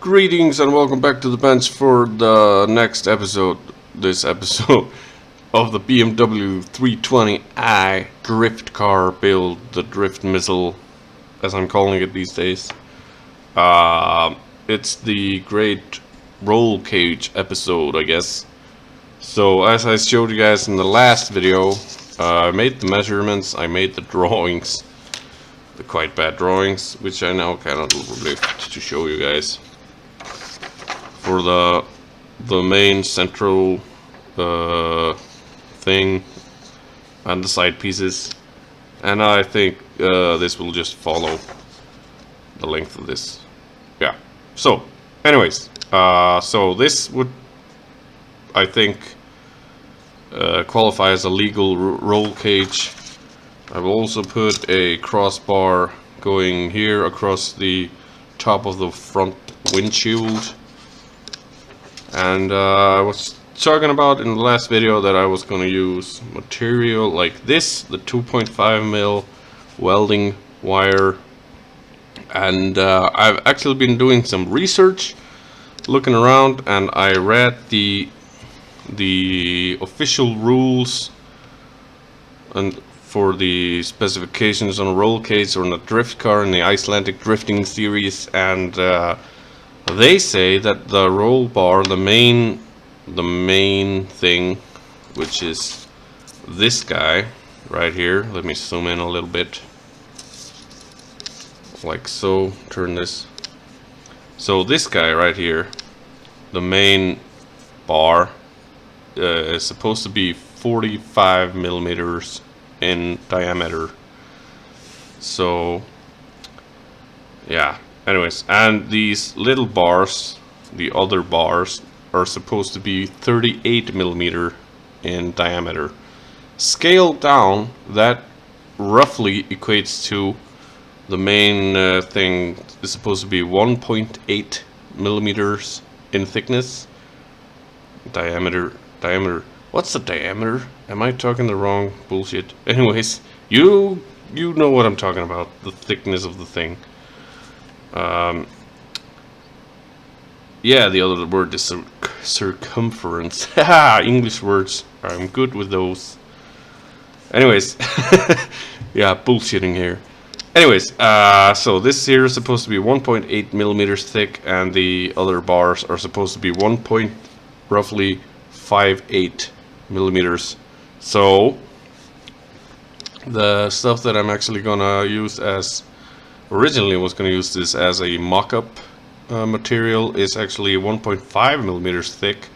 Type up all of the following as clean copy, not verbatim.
Greetings and welcome back to the bench for the next episode, this episode of the BMW 320i drift car build, the Driftmizzle, as I'm calling it these days. It's the great roll cage episode, I guess. So as I showed you guys in the last video, I made the measurements, I made the drawings, the quite bad drawings, which I now cannot lift to show you guys. For the main central thing and the side pieces, and I think this will just follow the length of this. Yeah. So, anyways, so this would, I think, qualify as a legal roll cage. I will also put a crossbar going here across the top of the front windshield. And I was talking about in the last video that I was going to use material like this, the 2.5mm welding wire. And I've actually been doing some research, looking around, and I read the official rules and for the specifications on a roll cage or on a drift car in the Icelandic drifting series, and they say that the roll bar, the main thing, which is this guy right here. Let me zoom in a little bit, like so. Turn this. So this guy right here, the main bar, is supposed to be 45mm in diameter. So yeah. Anyways, and these little bars, the other bars, are supposed to be 38mm in diameter. Scaled down, that roughly equates to the main thing is supposed to be 1.8mm in thickness. Diameter. What's the diameter? Am I talking the wrong bullshit? Anyways, you know what I'm talking about. The thickness of the thing. Yeah, the other word is circumference. Haha, English words. I'm good with those. Anyways, yeah, bullshitting here. Anyways, so this here is supposed to be 1.8mm thick, and the other bars are supposed to be roughly 5.8mm. So the stuff that I'm actually gonna use as originally was going to use this as a mock-up material is actually 1.5mm thick,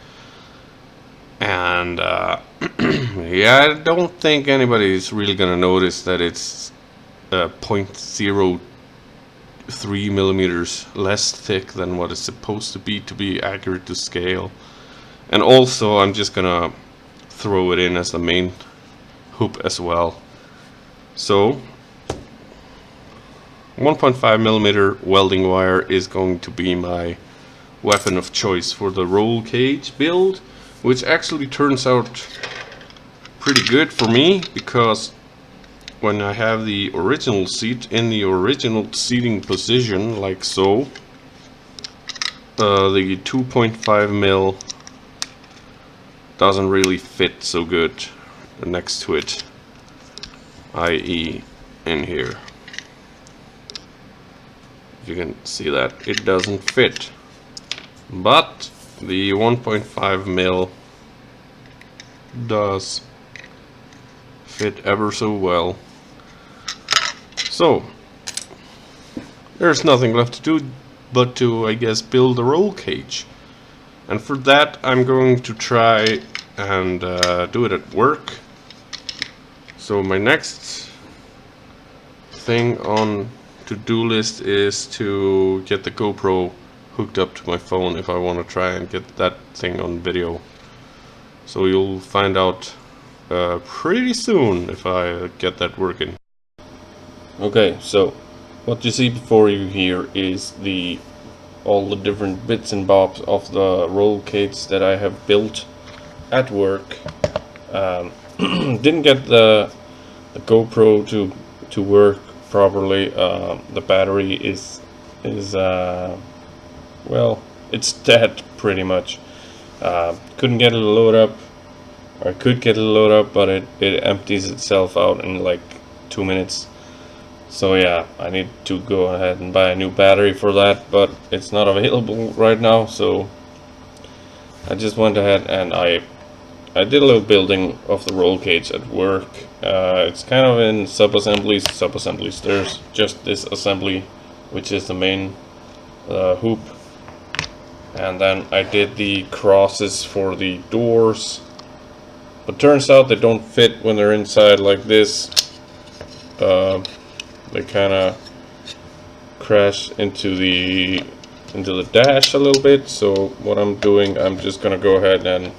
and yeah, I don't think anybody's really going to notice that it's 0.03mm less thick than what it's supposed to be accurate to scale. And also I'm just gonna throw it in as the main hoop as well. So 1.5mm welding wire is going to be my weapon of choice for the roll cage build, which actually turns out pretty good for me, because when I have the original seat in the original seating position, like so, the 2.5mm doesn't really fit so good next to it, i.e. in here. You can see that it doesn't fit, but the 1.5mm does fit ever so well. So there's nothing left to do but to, I guess, build a roll cage, and for that I'm going to try and do it at work. So my next thing on to-do list is to get the GoPro hooked up to my phone if I want to try and get that thing on video. So you'll find out pretty soon if I get that working. Okay, so what you see before you here is all the different bits and bobs of the roll cage that I have built at work. Didn't get the GoPro to work properly. The battery is well, it's dead pretty much. Couldn't get it to load up, or I could get it to load up, but it empties itself out in like 2 minutes. So yeah, I need to go ahead and buy a new battery for that, but it's not available right now, so I just went ahead and I did a little building of the roll cage at work. It's kind of in sub-assemblies. There's just this assembly, which is the main hoop. And then I did the crosses for the doors. But turns out they don't fit when they're inside like this. They kind of crash into the dash a little bit. So what I'm doing, I'm just gonna go ahead and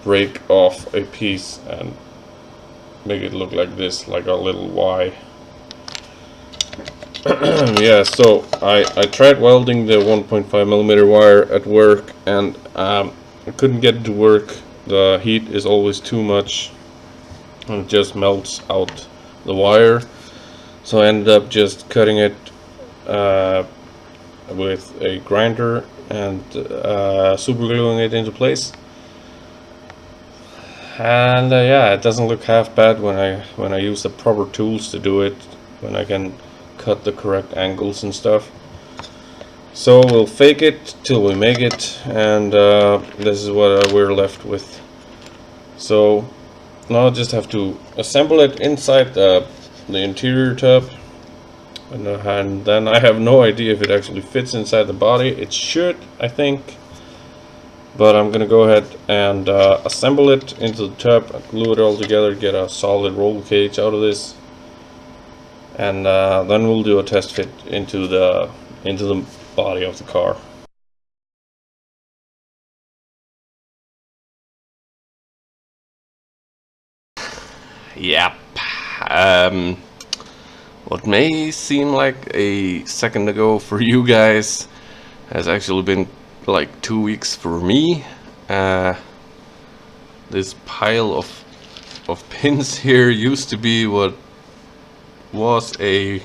break off a piece and make it look like this, like a little Y. Yeah, so I tried welding the 1.5mm wire at work, and I couldn't get it to work. The heat is always too much and it just melts out the wire. So I ended up just cutting it with a grinder and super gluing it into place. And yeah, it doesn't look half bad when I use the proper tools to do it, when I can cut the correct angles and stuff. So we'll fake it till we make it, and this is what we're left with. So now I just have to assemble it inside the interior tub, and then I have no idea if it actually fits inside the body. It should, I think. But I'm gonna go ahead and assemble it into the tub, glue it all together, get a solid roll cage out of this, and then we'll do a test fit into the body of the car. Yep. What may seem like a second ago for you guys has actually been like 2 weeks for me. This pile of pins here used to be what was a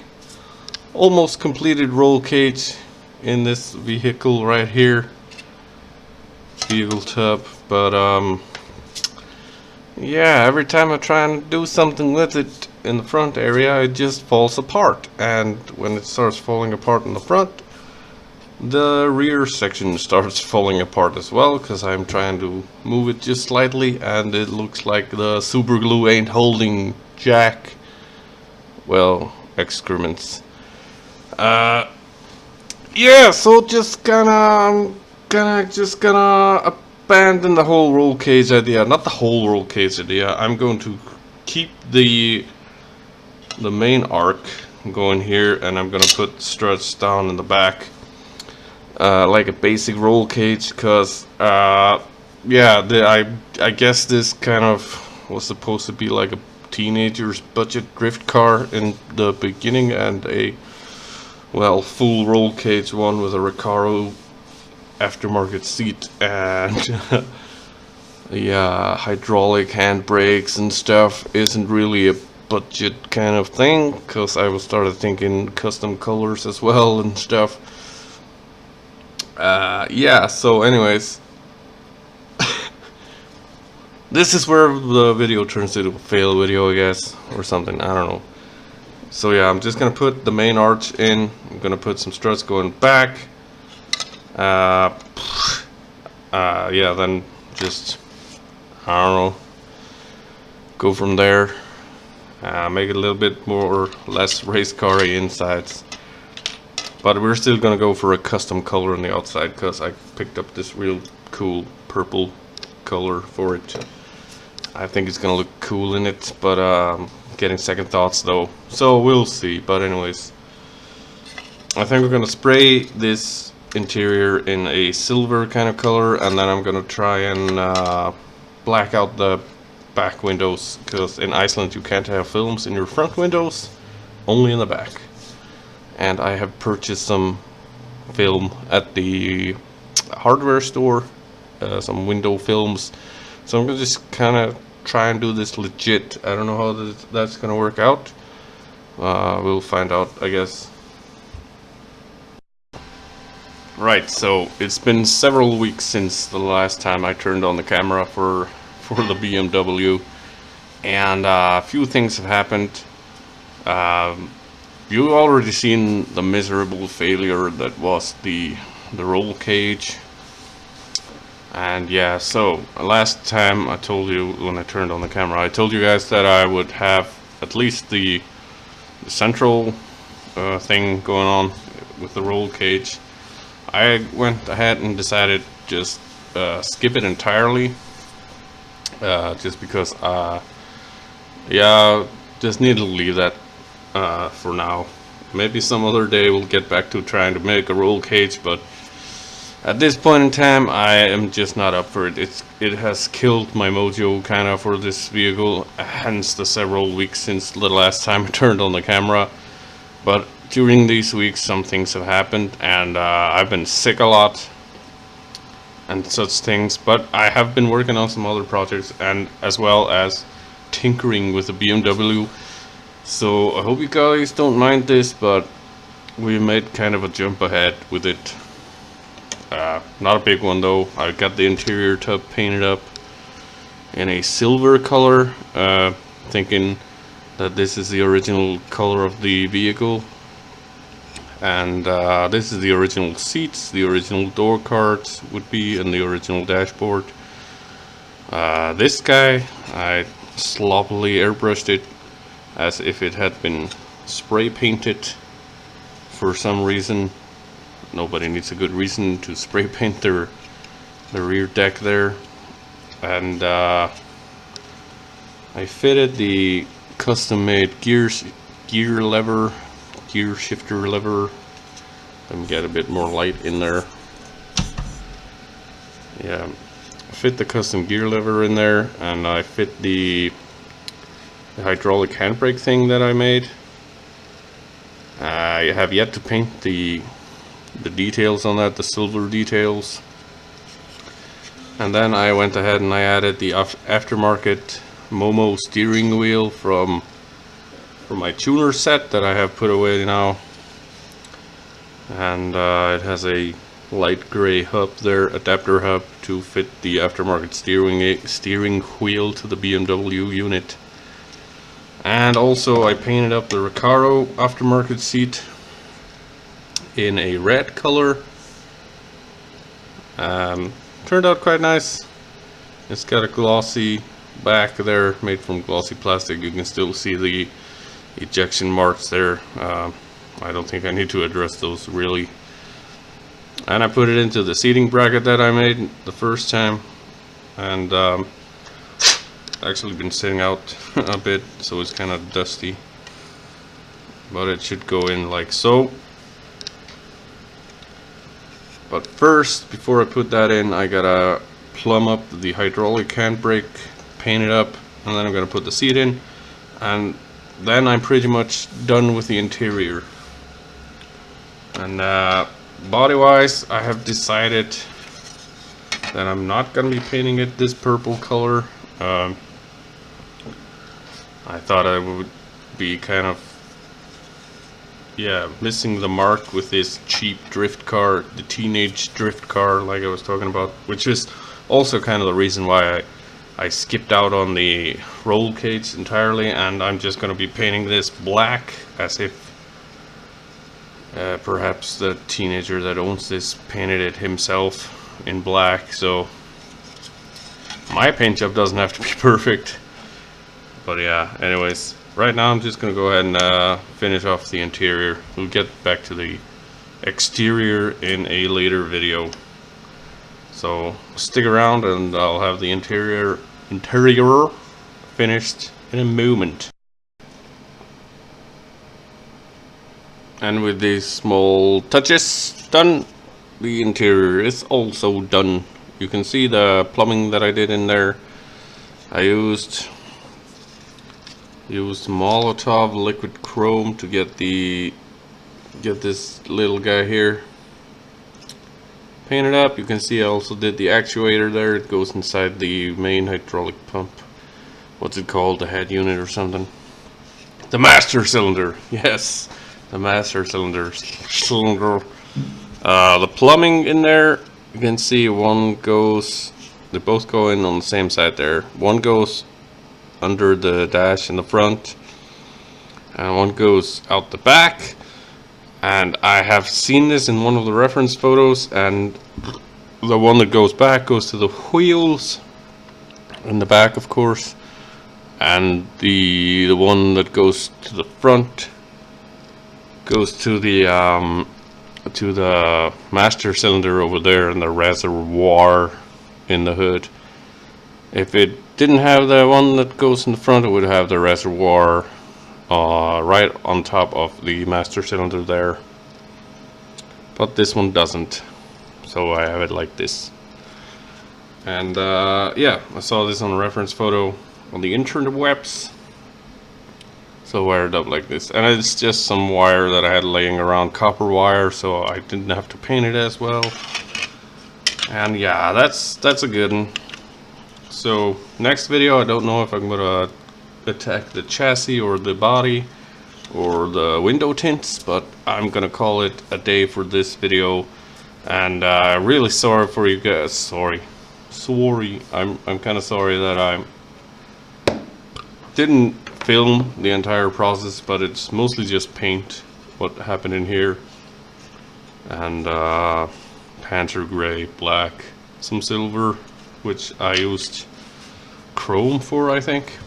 almost completed roll cage in this vehicle right here, vehicle tub, but yeah, every time I try and do something with it in the front area, it just falls apart, and when it starts falling apart in the front, the rear section starts falling apart as well, because I'm trying to move it just slightly and it looks like the super glue ain't holding jack. Well, excrements. Yeah, so I'm gonna abandon the whole roll cage idea. Not the whole roll cage idea. I'm going to keep the main arc going here, and I'm gonna put struts down in the back, like a basic roll cage, because yeah, I guess this kind of was supposed to be like a teenager's budget drift car in the beginning, and a, well, full roll cage one with a Recaro aftermarket seat and yeah, hydraulic handbrakes and stuff isn't really a budget kind of thing, because I started thinking custom colors as well and stuff. Yeah, so anyways, this is where the video turns into a fail video, I guess, or something, I don't know. So yeah, I'm just gonna put the main arch in. I'm gonna put some struts going back. Yeah, then just, I don't know, go from there. Make it a little bit more or less race car-y insides. But we're still gonna go for a custom color on the outside, because I picked up this real cool purple color for it. I think it's gonna look cool in it, but getting second thoughts though, so we'll see. But anyways, I think we're gonna spray this interior in a silver kind of color, and then I'm gonna try and black out the back windows, because in Iceland you can't have films in your front windows, only in the back. And I have purchased some film at the hardware store, some window films, so I'm gonna just kind of try and do this legit. I don't know how that's gonna work out. We'll find out, I guess. Right, so it's been several weeks since the last time I turned on the camera for the BMW, and a few things have happened. You already seen the miserable failure that was the roll cage. And yeah, so last time I told you, when I turned on the camera, I told you guys that I would have at least the central thing going on with the roll cage. I went ahead and decided just skip it entirely, just because yeah, just need to leave that for now. Maybe some other day we'll get back to trying to make a roll cage, but at this point in time I am just not up for it. It has killed my mojo kind of for this vehicle, hence the several weeks since the last time I turned on the camera. But during these weeks some things have happened, and I've been sick a lot and such things, but I have been working on some other projects and as well as tinkering with the BMW. So I hope you guys don't mind this, but we made kind of a jump ahead with it. Not a big one though. I got the interior tub painted up in a silver color, thinking that this is the original color of the vehicle. And this is the original seats, the original door cards would be, and the original dashboard. This guy, I sloppily airbrushed it as if it had been spray painted for some reason. Nobody needs a good reason to spray paint their rear deck there. And I fitted the custom-made gear shifter lever. Let me get a bit more light in there. Yeah, fit the custom gear lever in there, and I fit the hydraulic handbrake thing that I made. I have yet to paint the details on that, the silver details. And then I went ahead and I added the aftermarket Momo steering wheel from my tuner set that I have put away now. And it has a light gray hub there, adapter hub, to fit the aftermarket steering wheel to the BMW unit. And also I painted up the Recaro aftermarket seat in a red color. Turned out quite nice. It's got a glossy back there made from glossy plastic. You can still see the ejection marks there. I don't think I need to address those really. And I put it into the seating bracket that I made the first time, and actually been sitting out a bit, so it's kind of dusty, but it should go in like so. But first, before I put that in, I gotta plumb up the hydraulic handbrake, paint it up, and then I'm gonna put the seat in, and then I'm pretty much done with the interior. And body wise, I have decided that I'm not gonna be painting it this purple color. I thought I would be kind of, yeah, missing the mark with this cheap drift car, the teenage drift car like I was talking about, which is also kind of the reason why I skipped out on the roll cage entirely, and I'm just going to be painting this black as if perhaps the teenager that owns this painted it himself in black. So my paint job doesn't have to be perfect. But yeah, anyways, right now I'm just gonna go ahead and finish off the interior. We'll get back to the exterior in a later video. So stick around and I'll have the interior finished in a moment. And with these small touches done, the interior is also done. You can see the plumbing that I did in there. I used Molotov liquid chrome to get this little guy here painted up. You can see I also did the actuator there. It goes inside the main hydraulic pump. What's it called? The head unit or something? The master cylinder. Yes, the master cylinder. The plumbing in there. You can see one goes, they both go in on the same side there. One goes under the dash in the front, and one goes out the back. And I have seen this in one of the reference photos, and the one that goes back goes to the wheels in the back, of course, and the one that goes to the front goes to the master cylinder over there in the reservoir in the hood. If it didn't have the one that goes in the front, it would have the reservoir right on top of the master cylinder there, but this one doesn't, so I have it like this. And yeah, I saw this on a reference photo on the interwebs, so wired up like this. And it's just some wire that I had laying around, copper wire, so I didn't have to paint it as well. And yeah, that's a good one. So next video, I don't know if I'm gonna attack the chassis or the body or the window tints, but I'm gonna call it a day for this video. And really sorry for you guys. Sorry. I'm kind of sorry that I didn't film the entire process, but it's mostly just paint what happened in here, and panther gray, black, some silver, which I used chrome for, I think.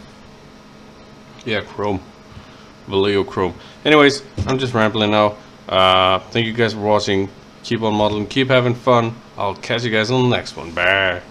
Yeah, chrome, Vallejo chrome. Anyways, I'm just rambling now. Thank you guys for watching. Keep on modeling, keep having fun. I'll catch you guys on the next one. Bye.